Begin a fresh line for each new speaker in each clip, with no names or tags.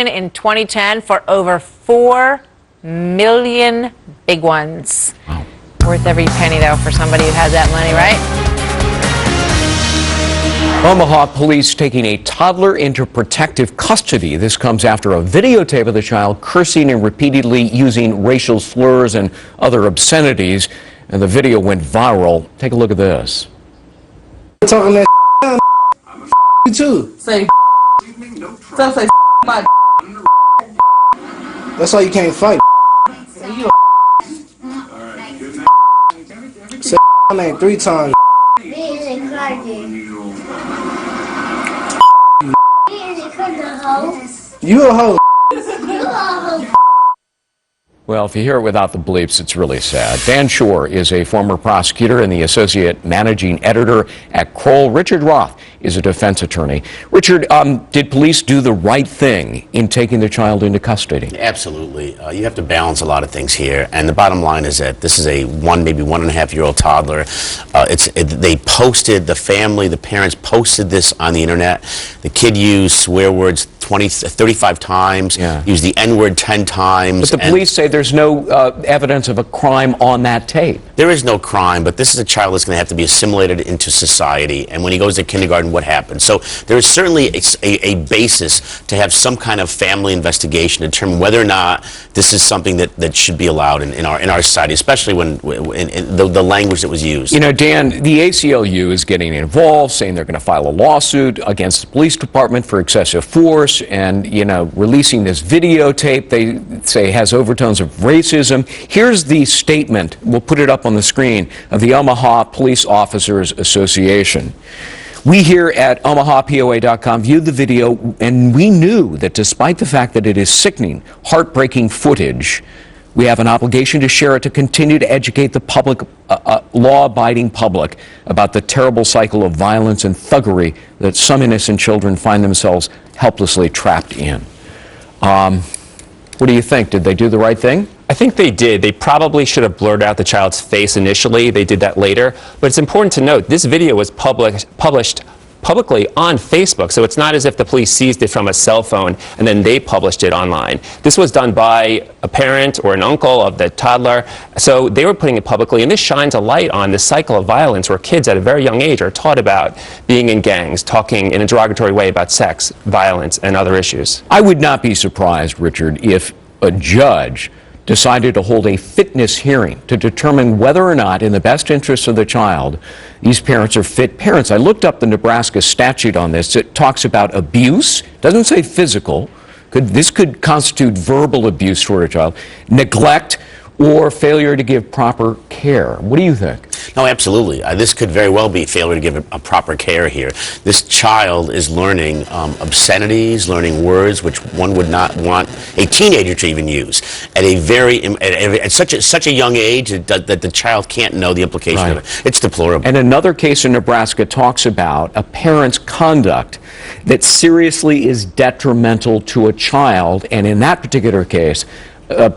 in 2010 for over 4 million big ones.
Wow.
Worth every penny, though, for somebody who has that money, right?
Omaha police taking a toddler into protective custody. This comes after a videotape of the child cursing and repeatedly using racial slurs and other obscenities, and the video went viral. Take a look at this.
Talking that I'm you too.
Say some say my
That's why you can't fight. Say my name 3 times. You a hoe.
Well, if you hear it without the bleeps, it's really sad. Dan Schorr is a former prosecutor and the associate managing editor at Kroll. Richard Roth is a defense attorney. Richard, did police do the right thing in taking the child into custody?
Absolutely. You have to balance a lot of things here, and the bottom line is that this is a maybe 1.5-year-old toddler. They posted, the family, the parents posted this on the internet. The kid used swear words 35 times, used the N-word 10 times.
But the police say there's no evidence of a crime on that tape.
There is no crime, but this is a child that's going to have to be assimilated into society, and when he goes to kindergarten, what happens? So there is certainly a basis to have some kind of family investigation to determine whether or not this is something that should be allowed in our society, especially when in the language that was used.
You know, Dan, the ACLU is getting involved, saying they're going to file a lawsuit against the police department for excessive force, and, you know, releasing this videotape they say has overtones of racism. Here's the statement, we'll put it up on the screen, of the Omaha Police Officers Association. We here at OmahaPOA.com viewed the video, and we knew that despite the fact that it is sickening, heartbreaking footage, we have an obligation to share it to continue to educate the public, law-abiding public, about the terrible cycle of violence and thuggery that some innocent children find themselves helplessly trapped in. What do you think? Did they do the right thing?
I think they did. They probably should have blurred out the child's face initially. They did that later. But it's important to note, this video was published publicly on Facebook, so it's not as if the police seized it from a cell phone and then they published it online. This was done by a parent or an uncle of the toddler, so they were putting it publicly, and this shines a light on the cycle of violence where kids at a very young age are taught about being in gangs, talking in a derogatory way about sex, violence, and other issues.
I would not be surprised, Richard, if a judge decided to hold a fitness hearing to determine whether or not, in the best interests of the child, these parents are fit parents. I looked up the Nebraska statute on this. It talks about abuse, doesn't say physical. This could constitute verbal abuse toward a child, neglect, or failure to give proper care. What do you think?
No, absolutely. This could very well be failure to give a proper care here. This child is learning obscenities, learning words which one would not want a teenager to even use at at such a young age that the child can't know the implication of it. It's deplorable.
And another case in Nebraska talks about a parent's conduct that seriously is detrimental to a child, and in that particular case,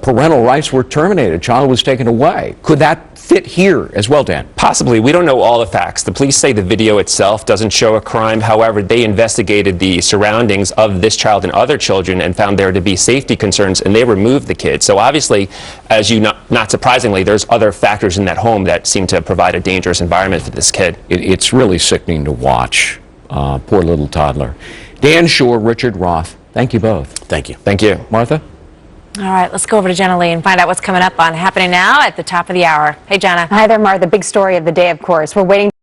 parental rights were terminated. A child was taken away. Could that fit here as well, Dan?
Possibly. We don't know all the facts. The police say the video itself doesn't show a crime. However, they investigated the surroundings of this child and other children and found there to be safety concerns, and they removed the kid. So obviously, not surprisingly, there's other factors in that home that seem to provide a dangerous environment for this kid.
It's really sickening to watch. Poor little toddler. Dan Schorr, Richard Roth, thank you both.
Thank you.
Thank you. Martha?
All right, let's go over to Jenna Lee and find out what's coming up on Happening Now at the top of the hour. Hey, Jenna.
Hi there, Martha. The big story of the day, of course. We're waiting